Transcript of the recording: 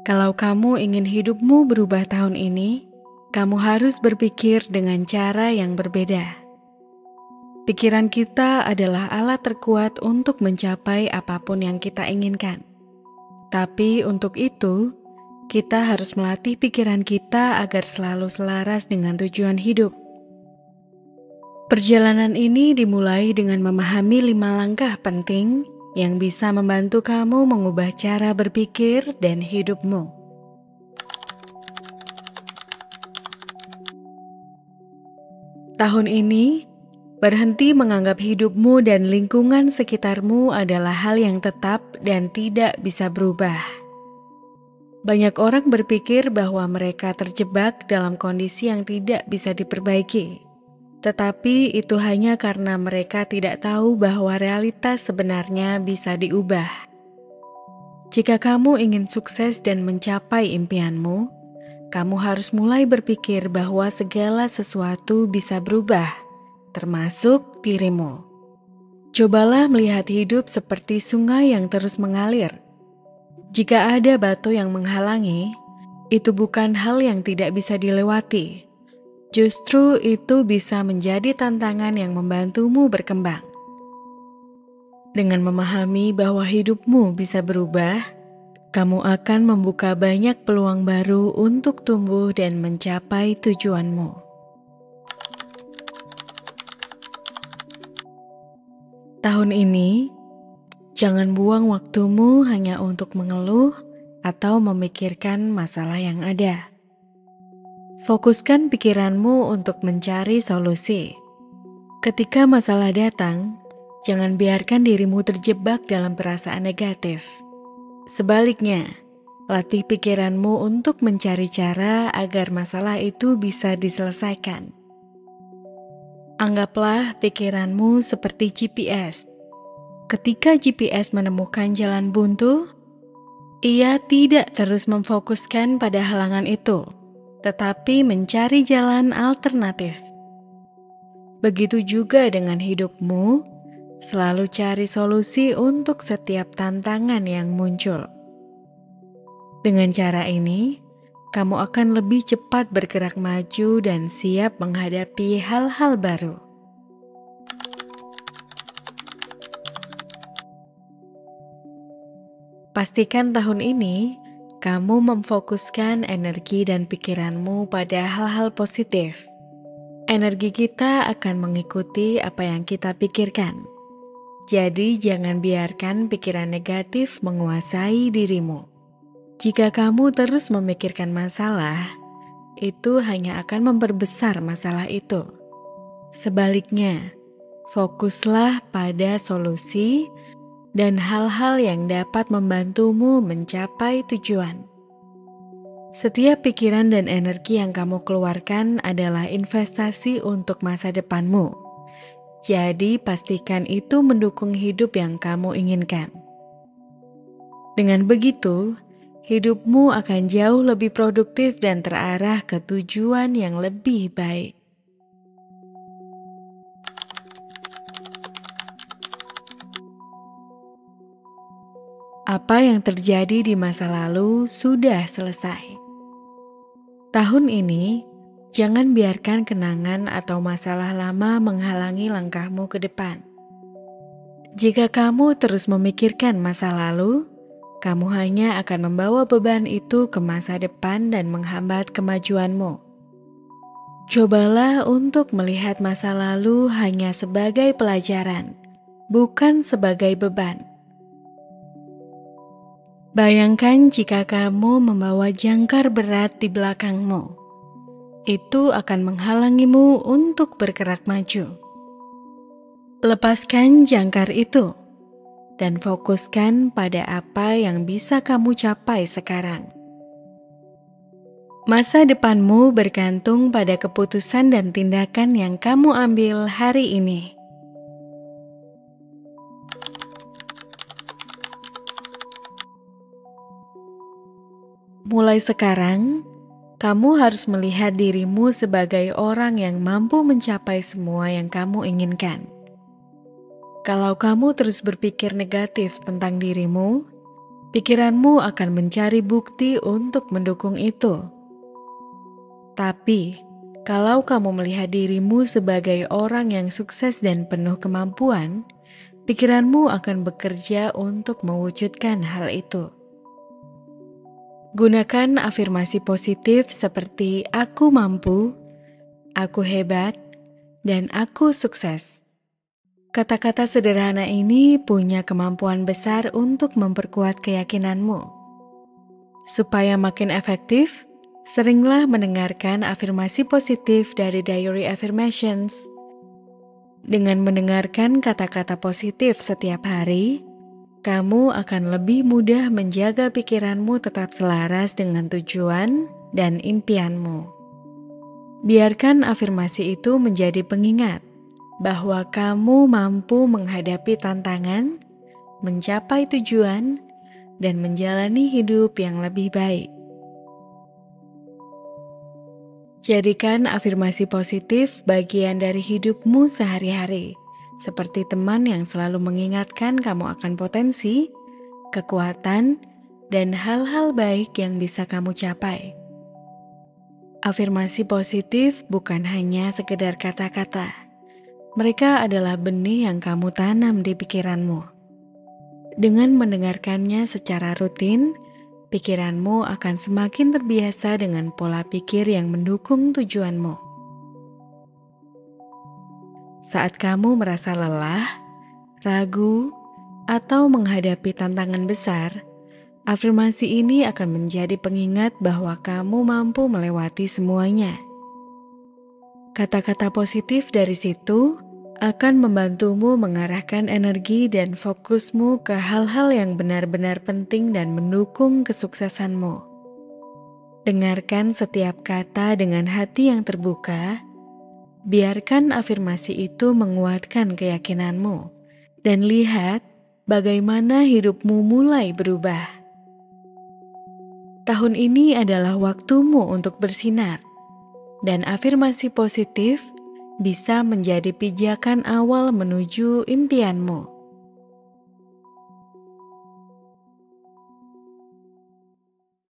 Kalau kamu ingin hidupmu berubah tahun ini, kamu harus berpikir dengan cara yang berbeda. Pikiran kita adalah alat terkuat untuk mencapai apapun yang kita inginkan. Tapi untuk itu, kita harus melatih pikiran kita agar selalu selaras dengan tujuan hidup. Perjalanan ini dimulai dengan memahami 5 langkah penting yang bisa membantu kamu mengubah cara berpikir dan hidupmu. Tahun ini, berhenti menganggap hidupmu dan lingkungan sekitarmu adalah hal yang tetap dan tidak bisa berubah. Banyak orang berpikir bahwa mereka terjebak dalam kondisi yang tidak bisa diperbaiki. Tetapi itu hanya karena mereka tidak tahu bahwa realitas sebenarnya bisa diubah. Jika kamu ingin sukses dan mencapai impianmu, kamu harus mulai berpikir bahwa segala sesuatu bisa berubah, termasuk dirimu. Cobalah melihat hidup seperti sungai yang terus mengalir. Jika ada batu yang menghalangi, itu bukan hal yang tidak bisa dilewati. Justru itu bisa menjadi tantangan yang membantumu berkembang. Dengan memahami bahwa hidupmu bisa berubah, kamu akan membuka banyak peluang baru untuk tumbuh dan mencapai tujuanmu. Tahun ini, jangan buang waktumu hanya untuk mengeluh atau memikirkan masalah yang ada. Fokuskan pikiranmu untuk mencari solusi. Ketika masalah datang, jangan biarkan dirimu terjebak dalam perasaan negatif. Sebaliknya, latih pikiranmu untuk mencari cara agar masalah itu bisa diselesaikan. Anggaplah pikiranmu seperti GPS. Ketika GPS menemukan jalan buntu, ia tidak terus memfokuskan pada halangan itu, tetapi mencari jalan alternatif. Begitu juga dengan hidupmu, selalu cari solusi untuk setiap tantangan yang muncul. Dengan cara ini, kamu akan lebih cepat bergerak maju dan siap menghadapi hal-hal baru. Pastikan tahun ini, kamu memfokuskan energi dan pikiranmu pada hal-hal positif. Energi kita akan mengikuti apa yang kita pikirkan. Jadi jangan biarkan pikiran negatif menguasai dirimu. Jika kamu terus memikirkan masalah, itu hanya akan memperbesar masalah itu. Sebaliknya, fokuslah pada solusi dan hal-hal yang dapat membantumu mencapai tujuan. Setiap pikiran dan energi yang kamu keluarkan adalah investasi untuk masa depanmu. Jadi pastikan itu mendukung hidup yang kamu inginkan. Dengan begitu, hidupmu akan jauh lebih produktif dan terarah ke tujuan yang lebih baik. Apa yang terjadi di masa lalu sudah selesai. Tahun ini, jangan biarkan kenangan atau masalah lama menghalangi langkahmu ke depan. Jika kamu terus memikirkan masa lalu, kamu hanya akan membawa beban itu ke masa depan dan menghambat kemajuanmu. Cobalah untuk melihat masa lalu hanya sebagai pelajaran, bukan sebagai beban. Bayangkan jika kamu membawa jangkar berat di belakangmu. Itu akan menghalangimu untuk bergerak maju. Lepaskan jangkar itu dan fokuskan pada apa yang bisa kamu capai sekarang. Masa depanmu bergantung pada keputusan dan tindakan yang kamu ambil hari ini. Mulai sekarang, kamu harus melihat dirimu sebagai orang yang mampu mencapai semua yang kamu inginkan. Kalau kamu terus berpikir negatif tentang dirimu, Pikiranmu akan mencari bukti untuk mendukung itu. Tapi, kalau kamu melihat dirimu sebagai orang yang sukses dan penuh kemampuan, pikiranmu akan bekerja untuk mewujudkan hal itu. Gunakan afirmasi positif seperti "aku mampu", "aku hebat", dan "aku sukses". Kata-kata sederhana ini punya kemampuan besar untuk memperkuat keyakinanmu. Supaya makin efektif, seringlah mendengarkan afirmasi positif dari Diary Affirmations. Dengan mendengarkan kata-kata positif setiap hari, kamu akan lebih mudah menjaga pikiranmu tetap selaras dengan tujuan dan impianmu. Biarkan afirmasi itu menjadi pengingat bahwa kamu mampu menghadapi tantangan, mencapai tujuan, dan menjalani hidup yang lebih baik. Jadikan afirmasi positif bagian dari hidupmu sehari-hari, seperti teman yang selalu mengingatkan kamu akan potensi, kekuatan, dan hal-hal baik yang bisa kamu capai. Afirmasi positif bukan hanya sekedar kata-kata. Mereka adalah benih yang kamu tanam di pikiranmu. Dengan mendengarkannya secara rutin, pikiranmu akan semakin terbiasa dengan pola pikir yang mendukung tujuanmu. Saat kamu merasa lelah, ragu, atau menghadapi tantangan besar, afirmasi ini akan menjadi pengingat bahwa kamu mampu melewati semuanya. Kata-kata positif dari situ akan membantumu mengarahkan energi dan fokusmu ke hal-hal yang benar-benar penting dan mendukung kesuksesanmu. Dengarkan setiap kata dengan hati yang terbuka, biarkan afirmasi itu menguatkan keyakinanmu, dan lihat bagaimana hidupmu mulai berubah. Tahun ini adalah waktumu untuk bersinar, dan afirmasi positif bisa menjadi pijakan awal menuju impianmu.